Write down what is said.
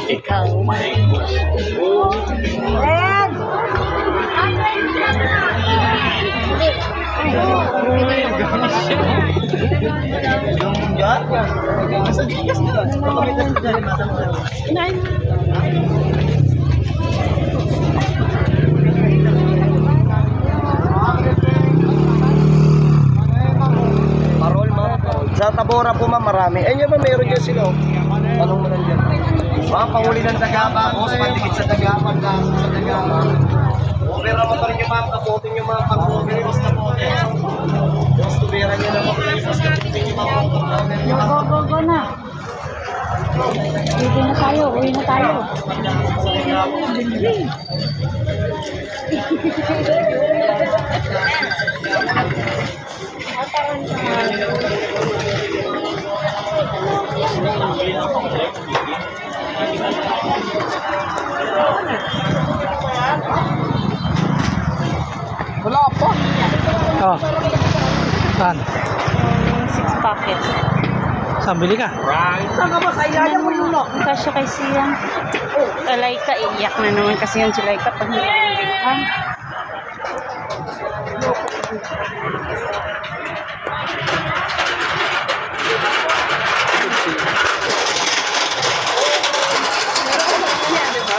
Ikaw. Red! Parol, ma'am. Sa Tabora po, ma'am, marami. Ayun yun, ma'am, meron dyan sila. Anong mo nandiyan? Ma'am, panghuli ng dagama. O, sa pandikit sa dagama. Kaso sa dagama. Opera mo pa rin yung ma'am. Kapotin yung ma'am. Pag-over yung kapotin. Yung tubera nyo na ma'am. Yung kapotin yung ma'am. Go na. Uwi na tayo, uwi na tayo. Wala pa. Oh. Saan? 6 packet. Saan bili ka? Saan ka ba? Sa ilalim mo yun, no? Kasya kay Siyang. Laika, iyak na naman kasi yan si Laika pag hindi ko